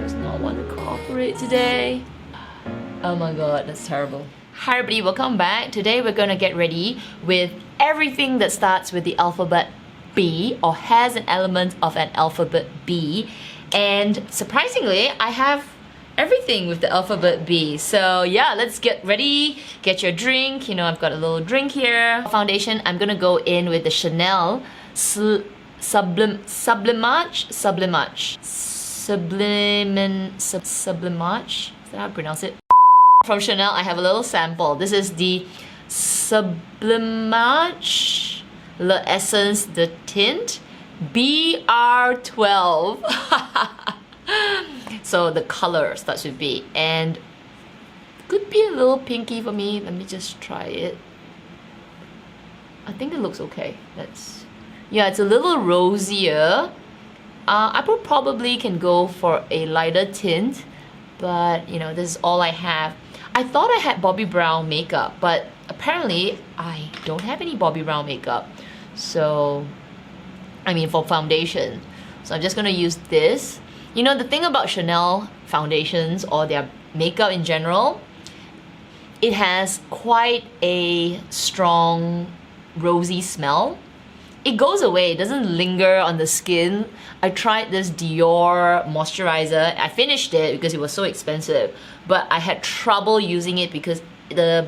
does not want to cooperate today. Oh my god, that's terrible. Hi everybody, welcome back. Today we're gonna get ready with everything that starts with the alphabet B or has an element of an alphabet B. And surprisingly, I have everything with the alphabet B. So yeah, let's get ready. Get your drink. You know, I've got a little drink here. Foundation, I'm gonna go in with the Chanel Sublimage. Is that how I pronounce it? From Chanel, I have a little sample. This is the Sublimage L'Essence de Tint BR12. So the color starts with B and could be a little pinky for me. Let me just try it. I think it looks okay. Yeah, it's a little rosier. I probably can go for a lighter tint, but you know, this is all I have. I thought I had Bobbi Brown makeup, but apparently I don't have any Bobbi Brown makeup. So, I mean for foundation. So I'm just gonna use this. You know, the thing about Chanel foundations or their makeup in general, it has quite a strong rosy smell. It goes away, it doesn't linger on the skin. I tried this Dior moisturizer. I finished it because it was so expensive, but I had trouble using it because it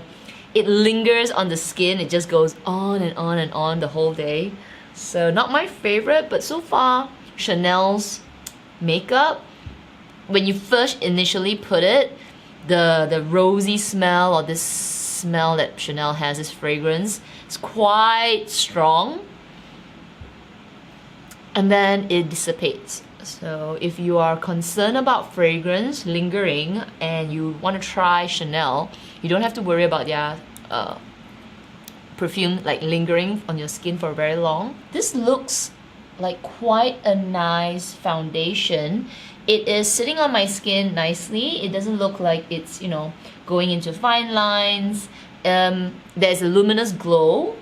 lingers on the skin. It just goes on and on and on the whole day. So not my favorite, but so far Chanel's makeup, when you first initially put it, the rosy smell or this smell that Chanel has, this fragrance, it's quite strong. And then it dissipates. So if you are concerned about fragrance lingering and you want to try Chanel, you don't have to worry about their perfume like lingering on your skin for very long. This looks like quite a nice foundation. It is sitting on my skin nicely. It doesn't look like it's, you know, going into fine lines. There's a luminous glow.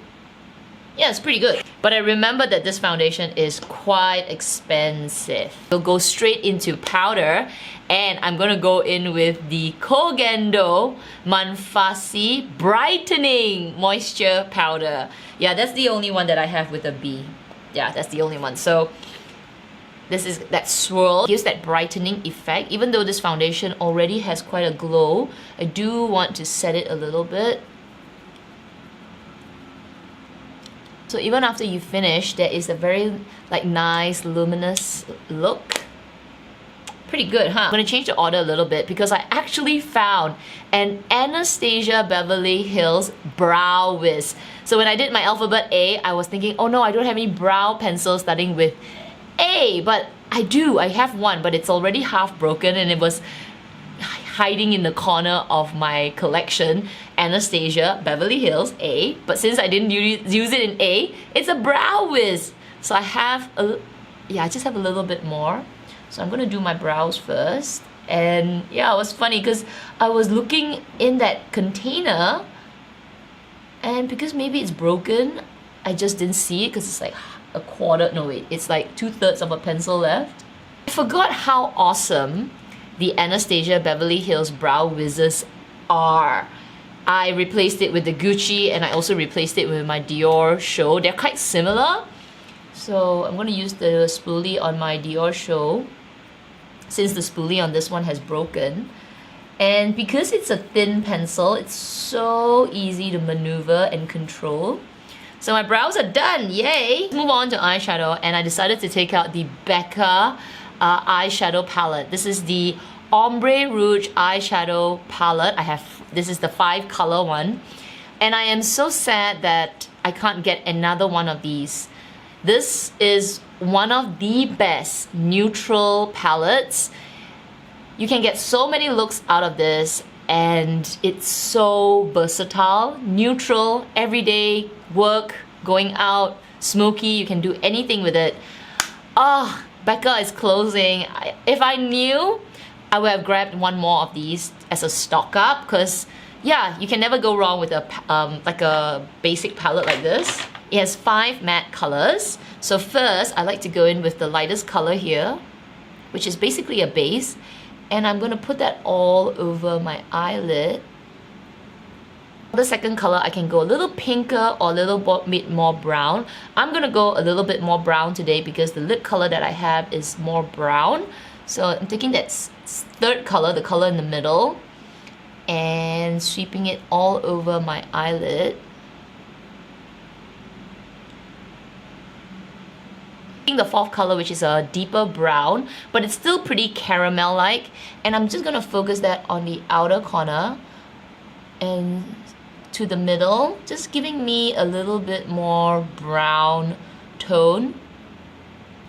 Yeah, it's pretty good. But I remember that this foundation is quite expensive. We'll go straight into powder, and I'm gonna go in with the Kogendo Manfasi Brightening Moisture Powder. Yeah, that's the only one that I have with a B. Yeah, that's the only one. So this is that swirl, gives that brightening effect. Even though this foundation already has quite a glow, I do want to set it a little bit. So even after you finish, there is a very like nice luminous look. Pretty good, huh? I'm gonna change the order a little bit because I actually found an Anastasia Beverly Hills Brow Wiz. So when I did my alphabet A, I was thinking, oh no, I don't have any brow pencils starting with A, but I do. I have one, but it's already half broken and it was hiding in the corner of my collection. Anastasia Beverly Hills A, but since I didn't use it in A, it's a Brow Wiz. So I have I just have a little bit more. So I'm gonna do my brows first. And yeah, it was funny because I was looking in that container and because maybe it's broken, I just didn't see it because it's like a quarter, no wait, it's like 2/3 of a pencil left. I forgot how awesome the Anastasia Beverly Hills Brow Wizzes are. I replaced it with the Gucci and I also replaced it with my Dior Show. They're quite similar. So I'm going to use the spoolie on my Dior Show since the spoolie on this one has broken. And because it's a thin pencil, it's so easy to maneuver and control. So my brows are done, yay! Move on to eyeshadow, and I decided to take out the Becca eyeshadow palette. This is the Ombre Rouge eyeshadow palette. This is the 5-color one. And I am so sad that I can't get another one of these. This is one of the best neutral palettes. You can get so many looks out of this and it's so versatile. Neutral, everyday, work, going out, smoky, you can do anything with it. Ah, Becca is closing. If I knew, I would have grabbed one more of these as a stock up because yeah, you can never go wrong with a like a basic palette like this. It has 5 matte colors. So first, I like to go in with the lightest color here, which is basically a base. And I'm gonna put that all over my eyelid. The second color, I can go a little pinker or a little bit more brown. I'm gonna go a little bit more brown today because the lip color that I have is more brown. So I'm taking that third color, the color in the middle, and sweeping it all over my eyelid. The fourth color, which is a deeper brown, but it's still pretty caramel-like, and I'm just gonna focus that on the outer corner and to the middle, just giving me a little bit more brown tone.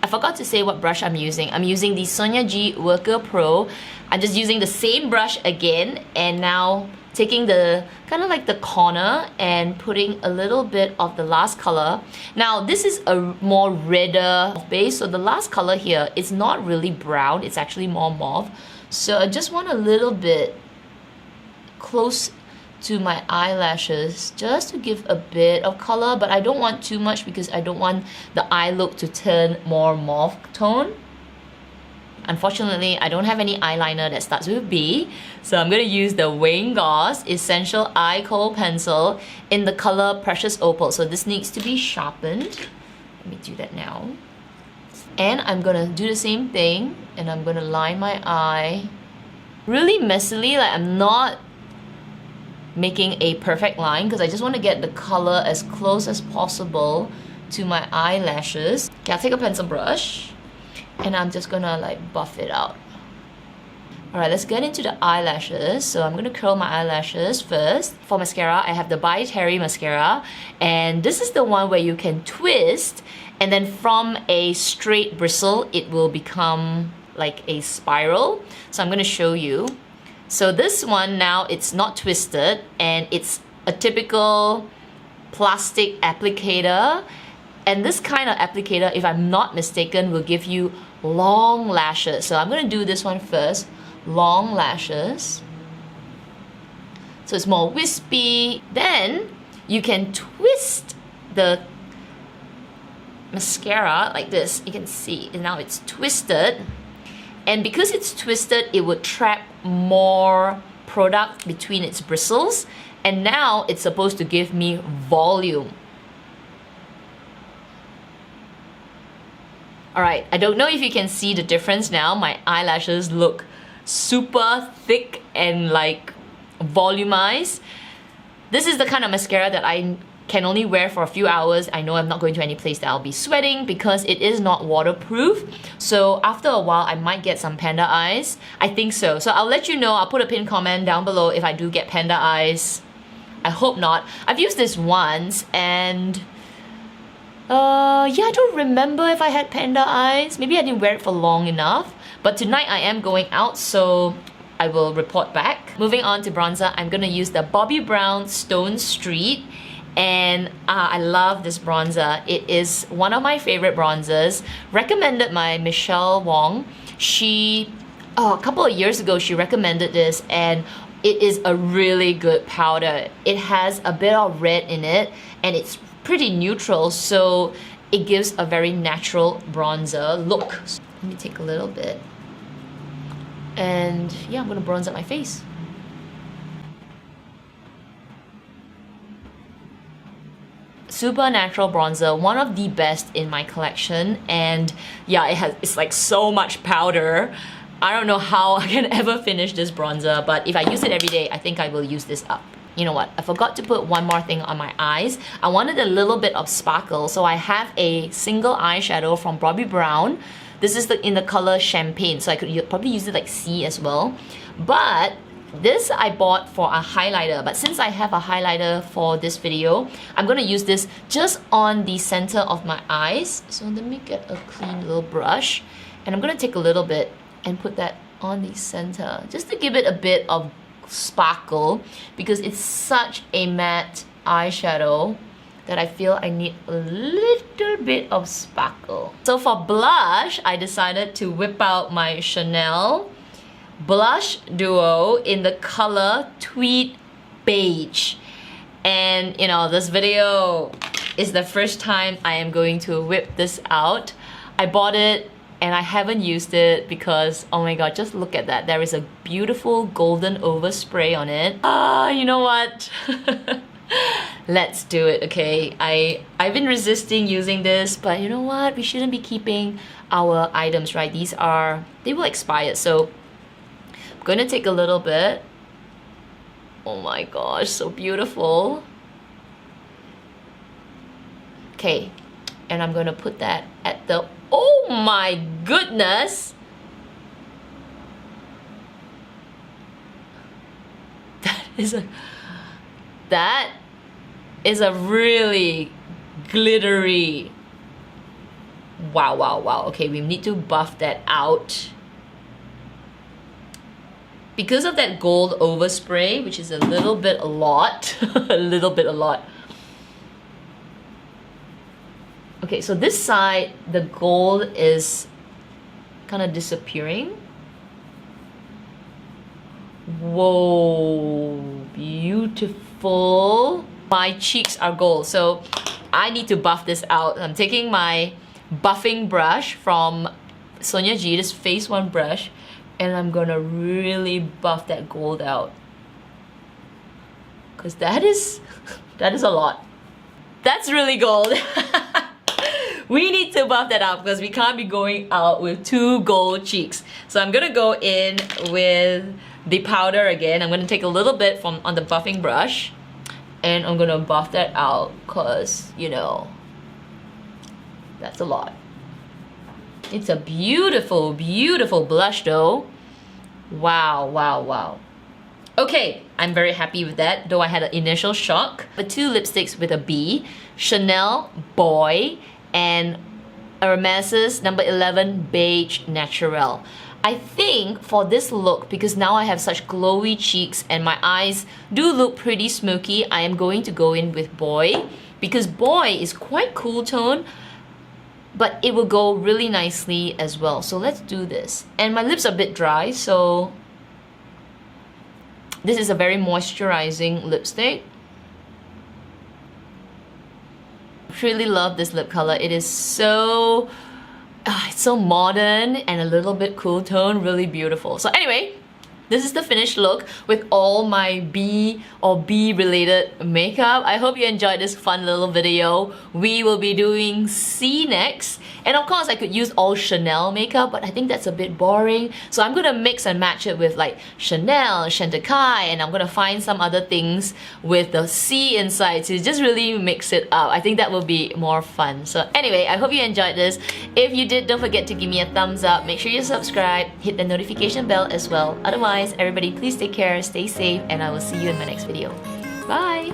I forgot to say what brush I'm using. I'm using the Sonia G Worker Pro. I'm just using the same brush again, and now taking the kind of like the corner and putting a little bit of the last color. Now this is a more redder base, so the last color here is not really brown, it's actually more mauve. So I just want a little bit close to my eyelashes just to give a bit of color, but I don't want too much because I don't want the eye look to turn more mauve tone. Unfortunately, I don't have any eyeliner that starts with B, so I'm going to use the Wayne Goss Essential Eye Kohl Pencil in the color Precious Opal. So this needs to be sharpened. Let me do that now. And I'm going to do the same thing, and I'm going to line my eye really messily, like I'm not making a perfect line because I just want to get the color as close as possible to my eyelashes. Okay, I'll take a pencil brush, and I'm just gonna like buff it out. Alright, let's get into the eyelashes. So I'm gonna curl my eyelashes first. For mascara, I have the By Terry mascara, and this is the one where you can twist, and then from a straight bristle, it will become like a spiral. So I'm gonna show you. So this one now, it's not twisted, and it's a typical plastic applicator. And this kind of applicator, if I'm not mistaken, will give you long lashes. So I'm gonna do this one first, long lashes. So it's more wispy. Then you can twist the mascara like this. You can see, and now it's twisted. And because it's twisted, it would trap more product between its bristles. And now it's supposed to give me volume. Alright, I don't know if you can see the difference now. My eyelashes look super thick and like volumized. This is the kind of mascara that I can only wear for a few hours. I know I'm not going to any place that I'll be sweating because it is not waterproof. So after a while, I might get some panda eyes. I think so. So I'll let you know. I'll put a pinned comment down below if I do get panda eyes. I hope not. I've used this once, and yeah, I don't remember if I had panda eyes. Maybe I didn't wear it for long enough. But tonight I am going out, so I will report back. Moving on to bronzer, I'm gonna use the Bobbi Brown Stone Street. And I love this bronzer. It is one of my favorite bronzers, recommended by Michelle Wong. She, a couple of years ago, she recommended this, and it is a really good powder. It has a bit of red in it, and it's pretty neutral, so it gives a very natural bronzer look. So let me take a little bit. And yeah, I'm gonna bronze up my face. Super natural bronzer, one of the best in my collection, and yeah, it's like so much powder. I don't know how I can ever finish this bronzer, but if I use it every day, I think I will use this up. You know what, I forgot to put one more thing on my eyes. I wanted a little bit of sparkle, so I have a single eyeshadow from Bobbi Brown. This is in the color Champagne, so I could probably use it like C as well. But this I bought for a highlighter, but since I have a highlighter for this video, I'm gonna use this just on the center of my eyes. So let me get a clean little brush, and I'm gonna take a little bit and put that on the center, just to give it a bit of sparkle, because it's such a matte eyeshadow that I feel I need a little bit of sparkle. So for blush, I decided to whip out my Chanel Blush Duo in the color Tweed Beige. And you know, this video is the first time I am going to whip this out. I bought it and I haven't used it because, oh my god, just look at that. There is a beautiful golden overspray on it. You know what? Let's do it, okay? I've been resisting using this, but you know what? We shouldn't be keeping our items, right? They will expire, so I'm gonna take a little bit. Oh my gosh, so beautiful. Okay, and I'm gonna put that at the, oh my goodness! That is a really glittery, wow. Okay, we need to buff that out. Because of that gold overspray, which is a little bit a lot, a little bit a lot. Okay, so this side, the gold is kind of disappearing. Whoa, beautiful. My cheeks are gold, so I need to buff this out. I'm taking my buffing brush from Sonia G, this Phase 1 brush, and I'm gonna really buff that gold out. Cause that is a lot. That's really gold. We need to buff that out because we can't be going out with 2 gold cheeks. So I'm gonna go in with the powder again. I'm gonna take a little bit from on the buffing brush and I'm gonna buff that out because, you know, that's a lot. It's a beautiful, beautiful blush though. Wow. Okay, I'm very happy with that, though I had an initial shock. The 2 lipsticks with a B, Chanel Boy and Hermes's number 11 Beige Naturel. I think for this look, because now I have such glowy cheeks and my eyes do look pretty smoky, I am going to go in with Boy, because Boy is quite cool tone, but it will go really nicely as well. So let's do this. And my lips are a bit dry, so this is a very moisturizing lipstick. Really love this lip color. It is so it's so modern and a little bit cool tone, really beautiful. So anyway, this is the finished look with all my B or B related makeup. I hope you enjoyed this fun little video. We will be doing C next. And of course I could use all Chanel makeup, but I think that's a bit boring. So I'm gonna mix and match it with like Chanel, Chantecaille, and I'm gonna find some other things with the C inside to just really mix it up. I think that will be more fun. So anyway, I hope you enjoyed this. If you did, don't forget to give me a thumbs up. Make sure you subscribe, hit the notification bell as well. Otherwise, everybody please take care, stay safe, and I will see you in my next video. Bye!